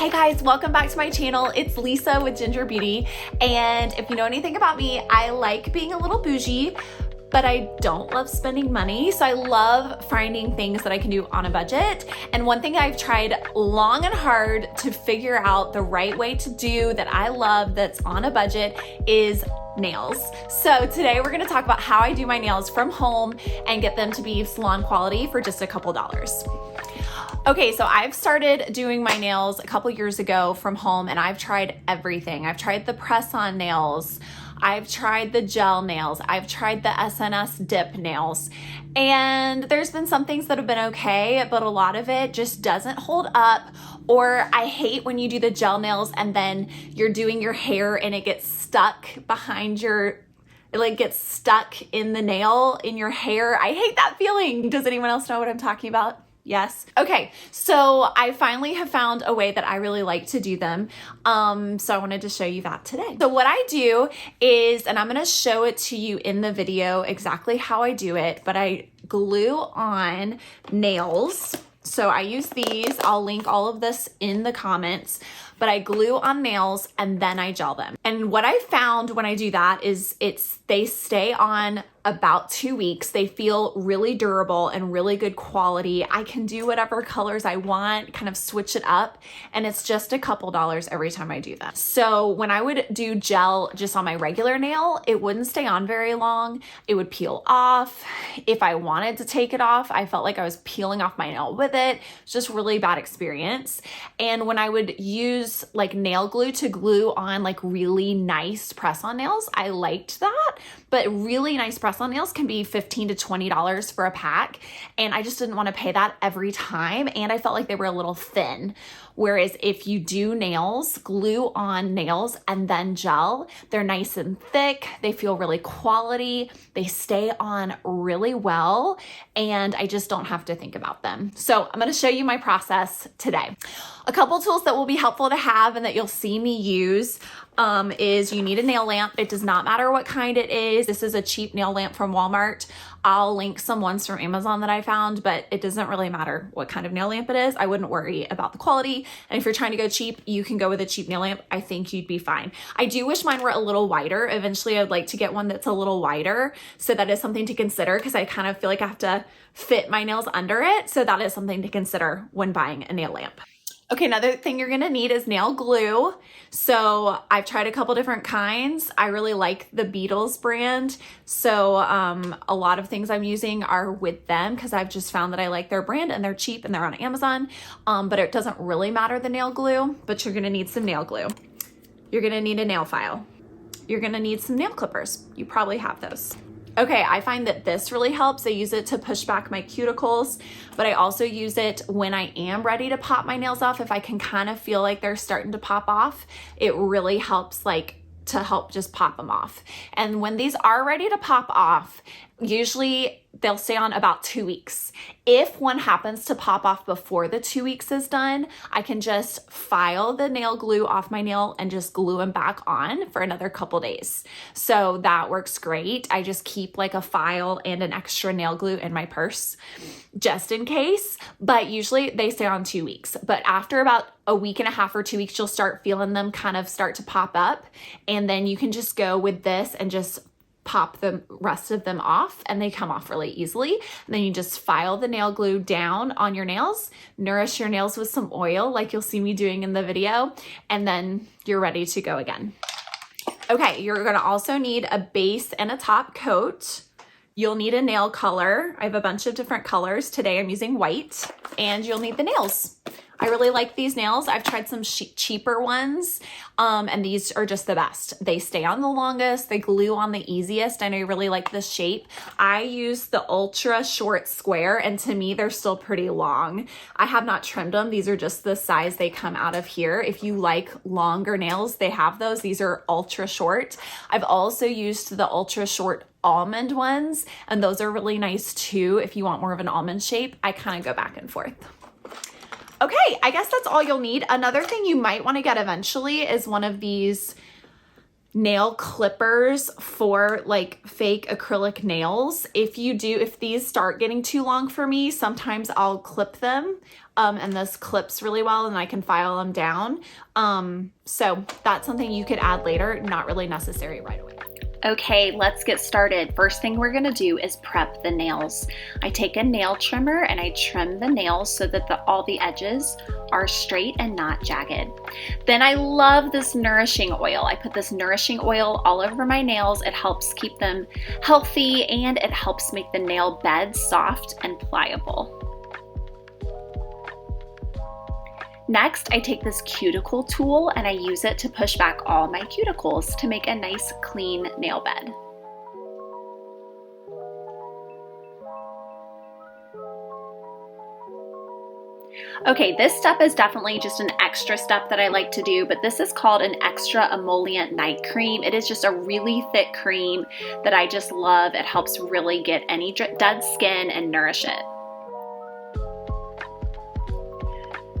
Hi guys, welcome back to my channel. It's Lisa with Ginger Beauty, and if you know anything about me, I like being a little bougie, but I don't love spending money. So I love finding things that I can do on a budget. And one thing I've tried long and hard to figure out the right way to do that I love that's on a budget is nails. So today we're gonna talk about how I do my nails from home and get them to be salon quality for just a couple dollars. Okay, so I've started doing my nails a couple years ago from home, and I've tried everything. I've tried the press-on nails, I've tried the gel nails, I've tried the SNS dip nails, and there's been some things that have been okay, but a lot of it just doesn't hold up. Or I hate when you do the gel nails and then you're doing your hair and it gets stuck behind your, it like gets stuck in the nail in your hair. I hate that feeling. Does anyone else know what I'm talking about? Yes. Okay, so I finally have found a way that I really like to do them. So I wanted to show you that today. So what I do is, and I'm gonna show it to you in the video exactly how I do it, but I glue on nails. So I use these, I'll link all of this in the comments, but I glue on nails and then I gel them. And what I found when I do that is they stay on about 2 weeks. They feel really durable and really good quality. I can do whatever colors I want, kind of switch it up, and it's just a couple dollars every time I do that. So when I would do gel just on my regular nail, it wouldn't stay on very long. It would peel off. If I wanted to take it off, I felt like I was peeling off my nail with it. It's just really bad experience. And when I would use like nail glue to glue on like really nice press-on nails, I liked that, but really nice press-on nails can be $15 to $20 for a pack, and I just didn't want to pay that every time, and I felt like they were a little thin. Whereas if you do nails, glue on nails and then gel, they're nice and thick, they feel really quality, they stay on really well, and I just don't have to think about them. So I'm gonna show you my process today. A couple tools that will be helpful to have and that you'll see me use is you need a nail lamp. It does not matter what kind it is. This is a cheap nail lamp from Walmart. I'll link some ones from Amazon that I found, but it doesn't really matter what kind of nail lamp it is. I wouldn't worry about the quality. And if you're trying to go cheap, you can go with a cheap nail lamp. I think you'd be fine. I do wish mine were a little wider. Eventually I'd like to get one that's a little wider. So that is something to consider because I kind of feel like I have to fit my nails under it. So that is something to consider when buying a nail lamp. Okay, another thing you're gonna need is nail glue. So I've tried a couple different kinds. I really like the Beetles brand. So a lot of things I'm using are with them because I've just found that I like their brand and they're cheap and they're on Amazon. But it doesn't really matter the nail glue, but you're gonna need some nail glue. You're gonna need a nail file. You're gonna need some nail clippers. You probably have those. Okay, I find that this really helps. I use it to push back my cuticles, but I also use it when I am ready to pop my nails off. If I can kind of feel like they're starting to pop off, it really helps to help just pop them off. And when these are ready to pop off, usually they'll stay on about 2 weeks. If one happens to pop off before the 2 weeks is done, I can just file the nail glue off my nail and just glue them back on for another couple days. So that works great. I just keep like a file and an extra nail glue in my purse just in case, but usually they stay on 2 weeks. But after about a week and a half or 2 weeks, you'll start feeling them kind of start to pop up, and then you can just go with this and just pop the rest of them off, and they come off really easily. And then you just file the nail glue down on your nails, nourish your nails with some oil like you'll see me doing in the video, and then you're ready to go again. Okay, you're gonna also need a base and a top coat. You'll need a nail color. I have a bunch of different colors. Today I'm using white, and you'll need the nails. I really like these nails. I've tried some cheaper ones, and these are just the best. They stay on the longest, they glue on the easiest. I know you really like this shape. I use the ultra short square, and to me, they're still pretty long. I have not trimmed them. These are just the size they come out of here. If you like longer nails, they have those. These are ultra short. I've also used the ultra short almond ones, and those are really nice too. If you want more of an almond shape, I kind of go back and forth. Okay, I guess that's all you'll need. Another thing you might want to get eventually is one of these nail clippers for like fake acrylic nails. If these start getting too long for me, sometimes I'll clip them and this clips really well and I can file them down. So that's something you could add later, not really necessary right away. Okay, let's get started. First thing we're gonna do is prep the nails. I take a nail trimmer and I trim the nails so that all the edges are straight and not jagged. Then I love this nourishing oil. I put this nourishing oil all over my nails. It helps keep them healthy and it helps make the nail bed soft and pliable. Next, I take this cuticle tool and I use it to push back all my cuticles to make a nice clean nail bed. Okay, this step is definitely just an extra step that I like to do, but this is called an extra emollient night cream. It is just a really thick cream that I just love. It helps really get any dead skin and nourish it.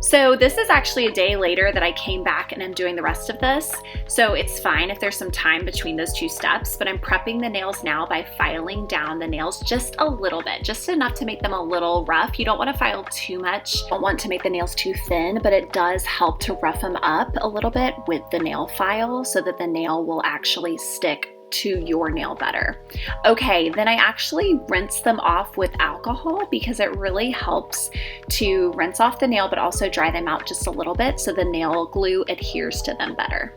So this is actually a day later that I came back and I'm doing the rest of this. So it's fine if there's some time between those two steps, but I'm prepping the nails now by filing down the nails just a little bit, just enough to make them a little rough. You don't want to file too much. You don't want to make the nails too thin, but it does help to rough them up a little bit with the nail file so that the nail will actually stick to your nail better. Okay, then I actually rinse them off with alcohol because it really helps to rinse off the nail but also dry them out just a little bit so the nail glue adheres to them better.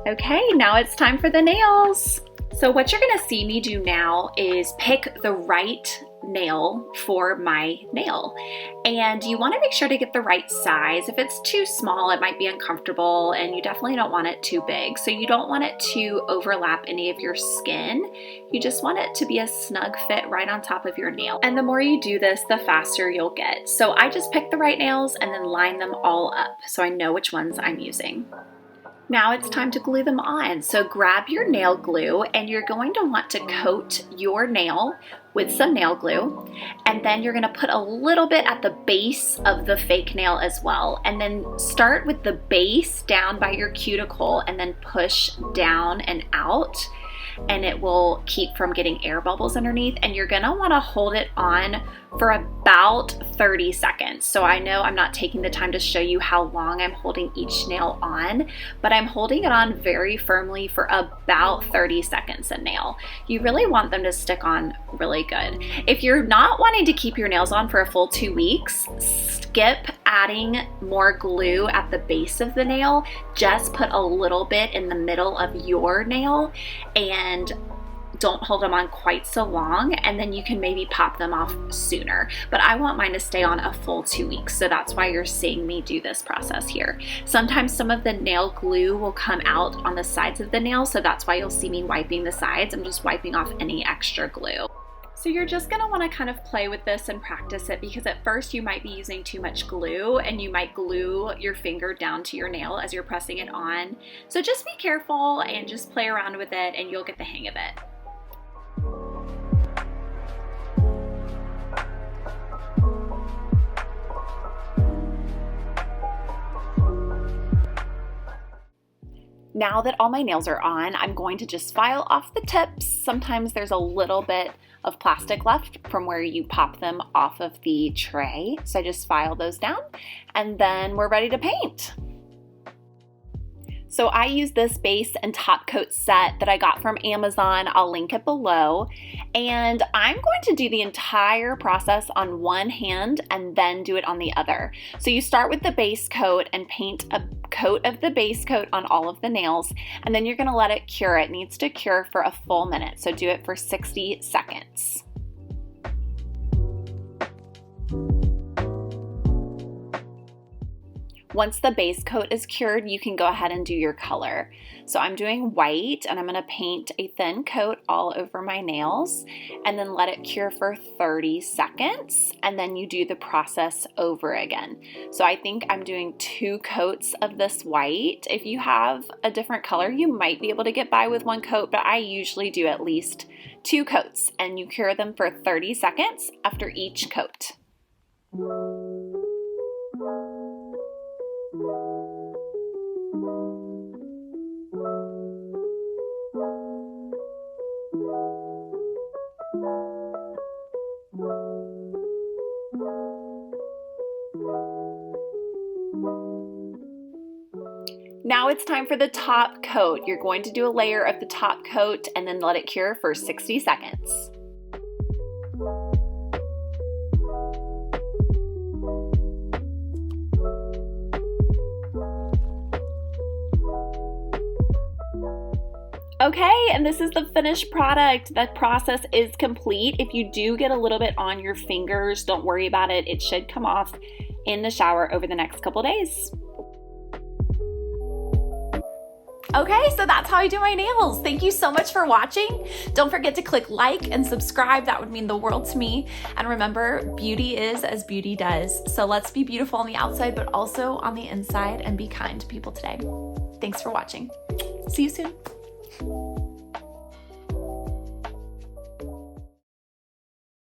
Okay, now it's time for the nails. So what you're gonna see me do now is pick the right nail for my nail. And you wanna make sure to get the right size. If it's too small, it might be uncomfortable and you definitely don't want it too big. So you don't want it to overlap any of your skin. You just want it to be a snug fit right on top of your nail. And the more you do this, the faster you'll get. So I just pick the right nails and then line them all up so I know which ones I'm using. Now it's time to glue them on. So grab your nail glue and you're going to want to coat your nail with some nail glue. And then you're gonna put a little bit at the base of the fake nail as well. And then start with the base down by your cuticle and then push down and out. And it will keep from getting air bubbles underneath. And you're gonna wanna hold it on for about 30 seconds. So I know I'm not taking the time to show you how long I'm holding each nail on, but I'm holding it on very firmly for about 30 seconds a nail. You really want them to stick on really good. If you're not wanting to keep your nails on for a full 2 weeks, skip adding more glue at the base of the nail. Just put a little bit in the middle of your nail and don't hold them on quite so long, and then you can maybe pop them off sooner. But I want mine to stay on a full 2 weeks, so that's why you're seeing me do this process here. Sometimes some of the nail glue will come out on the sides of the nail, so that's why you'll see me wiping the sides. I'm just wiping off any extra glue. So you're just gonna wanna kind of play with this and practice it because at first you might be using too much glue and you might glue your finger down to your nail as you're pressing it on. So just be careful and just play around with it and you'll get the hang of it. Now that all my nails are on, I'm going to just file off the tips. Sometimes there's a little bit of plastic left from where you pop them off of the tray. So I just file those down and then we're ready to paint. So I use this base and top coat set that I got from Amazon. I'll link it below. And I'm going to do the entire process on one hand and then do it on the other. So you start with the base coat and paint a coat of the base coat on all of the nails, and then you're gonna let it cure. It needs to cure for a full minute. So do it for 60 seconds. Once the base coat is cured, you can go ahead and do your color. So I'm doing white and I'm gonna paint a thin coat all over my nails and then let it cure for 30 seconds. And then you do the process over again. So I think I'm doing 2 coats of this white. If you have a different color, you might be able to get by with 1 coat, but I usually do at least 2 coats and you cure them for 30 seconds after each coat. Now it's time for the top coat. You're going to do a layer of the top coat and then let it cure for 60 seconds. Okay, and this is the finished product. The process is complete. If you do get a little bit on your fingers, don't worry about it. It should come off in the shower over the next couple days. Okay, so that's how I do my nails. Thank you so much for watching. Don't forget to click like and subscribe. That would mean the world to me. And remember, beauty is as beauty does. So let's be beautiful on the outside, but also on the inside, and be kind to people today. Thanks for watching. See you soon.